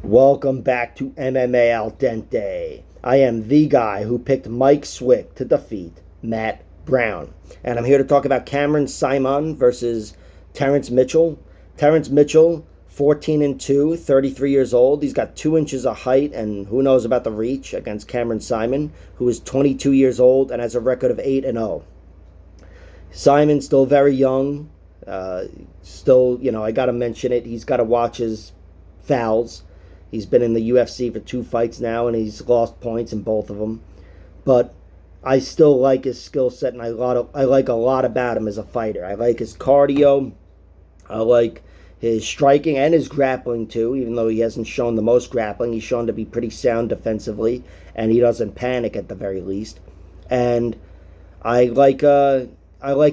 Welcome back to MMA Al Dente. I am the guy who picked Mike Swick to defeat Matt Brown. And I'm here to talk about Cameron Saaiman versus Terrence Mitchell. Terrence Mitchell, 14 and 2, 33 years old. He's got 2 inches of height, and who knows about the reach against Cameron Saaiman, who is 22 years old and has a record of 8 and 0. Saaiman's still very young. Still, I got to mention it. He's got to watch his fouls. He's been in the UFC for 2 fights now, and he's lost points in both of them. But I still like his skill set, and I like a lot about him as a fighter. I like his cardio. I like his striking and his grappling too. Even though he hasn't shown the most grappling, he's shown to be pretty sound defensively, and he doesn't panic at the very least. And I like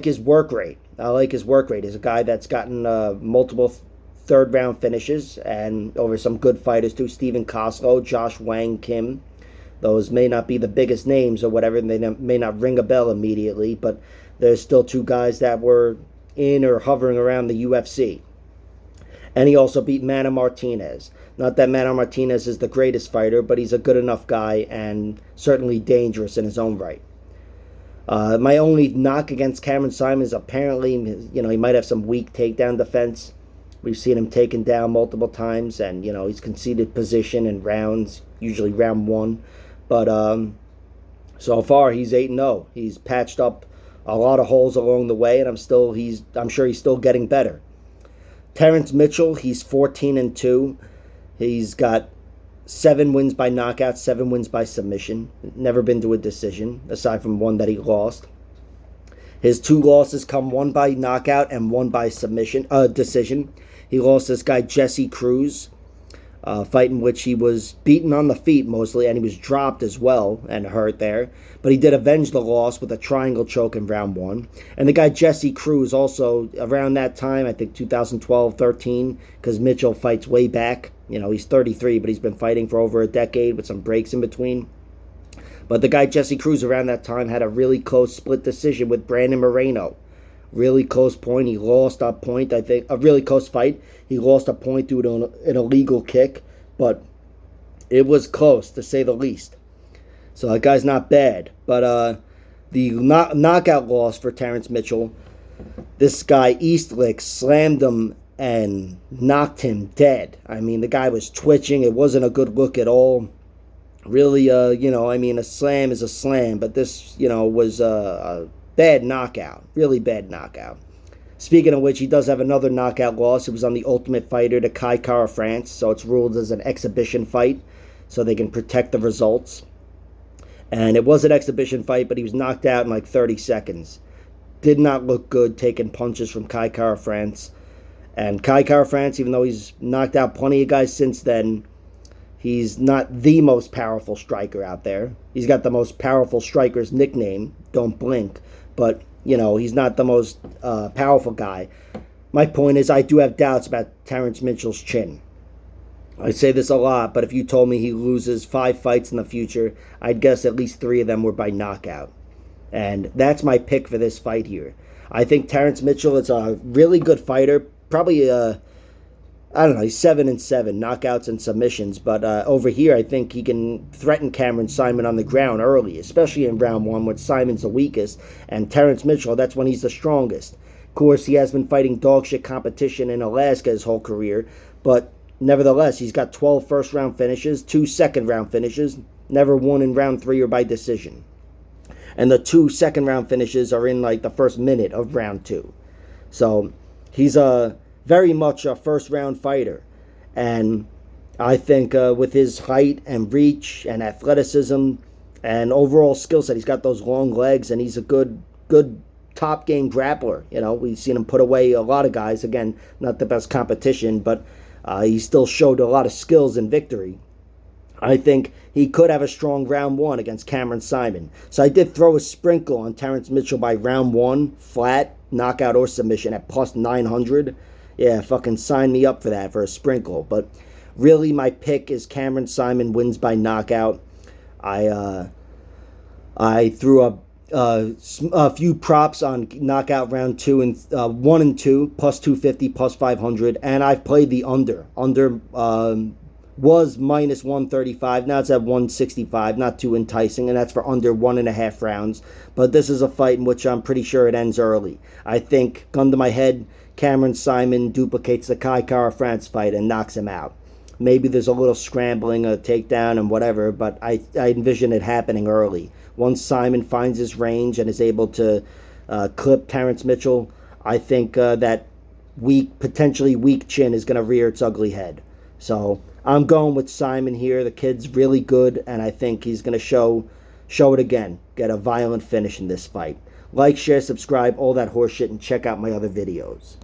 his work rate. I like his work rate. He's a guy that's gotten multiple third round finishes and over some good fighters too. Stephen Koslow, Josh Wang Kim. Those may not be the biggest names or whatever, and they may not ring a bell immediately, but there's still 2 guys that were in or hovering around the UFC. And he also beat Manny Martinez. Not that Manny Martinez is the greatest fighter, but he's a good enough guy and certainly dangerous in his own right. My only knock against Cameron Saaiman is apparently, he might have some weak takedown defense. We've seen him taken down multiple times, and, he's conceded position in rounds, usually round 1. But so far, he's 8-0. He's patched up a lot of holes along the way, and I'm sure he's still getting better. Terrence Mitchell, he's 14 and 2. He's got 7 wins by knockout, 7 wins by submission. Never been to a decision, aside from one that he lost. His 2 losses come one by knockout and one by decision. He lost this guy Jesse Cruz, fight in which he was beaten on the feet mostly, and he was dropped as well and hurt there. But he did avenge the loss with a triangle choke in round 1. And the guy Jesse Cruz also, around that time, I think 2012-13, because Mitchell fights way back. He's 33, but he's been fighting for over a decade with some breaks in between. But the guy Jesse Cruz around that time had a really close split decision with Brandon Moreno. Really close point. He lost a point, I think. A really close fight. He lost a point due to an illegal kick. But it was close, to say the least. So that guy's not bad. But the knockout loss for Terrence Mitchell, this guy Eastlick slammed him and knocked him dead. I mean, the guy was twitching. It wasn't a good look at all. Really, a slam is a slam. But this, was a bad knockout. Really bad knockout. Speaking of which, he does have another knockout loss. It was on the Ultimate Fighter to Kai Kara France. So it's ruled as an exhibition fight, so they can protect the results. And it was an exhibition fight, but he was knocked out in like 30 seconds. Did not look good taking punches from Kai Kara France. And Kai Kara France, even though he's knocked out plenty of guys since then, he's not the most powerful striker out there. He's got the most powerful striker's nickname, Don't Blink. But, he's not the most powerful guy. My point is, I do have doubts about Terrence Mitchell's chin. I say this a lot, but if you told me he loses 5 fights in the future, I'd guess at least 3 of them were by knockout. And that's my pick for this fight here. I think Terrence Mitchell is a really good fighter. Probably, he's 7-7, knockouts and submissions. But over here, I think he can threaten Cameron Saaiman on the ground early, especially in round 1, when Simon's the weakest. And Terrence Mitchell, that's when he's the strongest. Of course, he has been fighting dog shit competition in Alaska his whole career. But nevertheless, he's got 12 first-round finishes, 2 second-round finishes, never won in round 3 or by decision. And the 2 second-round finishes are in like the first minute of round 2. So he's very much a first-round fighter. And I think with his height and reach and athleticism and overall skill set, he's got those long legs, and he's a good top-game grappler. We've seen him put away a lot of guys. Again, not the best competition, but he still showed a lot of skills in victory. I think he could have a strong round 1 against Cameron Saaiman. So I did throw a sprinkle on Terrence Mitchell by round 1, flat, knockout or submission at plus 900. Yeah, fucking sign me up for that, for a sprinkle. But really, my pick is Cameron Saaiman wins by knockout. I threw a few props on knockout round 2 and 1 and 2, plus 250, plus 500, and I've played the under was minus 135. Now it's at 165. Not too enticing, and that's for under 1.5 rounds. But this is a fight in which I'm pretty sure it ends early. I think, gun to my head, Cameron Saaiman duplicates the Kai Kara France fight and knocks him out. Maybe there's a little scrambling, a takedown, and whatever, but I envision it happening early. Once Saaiman finds his range and is able to clip Terrence Mitchell, I think that potentially weak chin is going to rear its ugly head. So I'm going with Saaiman here. The kid's really good, and I think he's going to show it again. Get a violent finish in this fight. Like, share, subscribe, all that horse shit, and check out my other videos.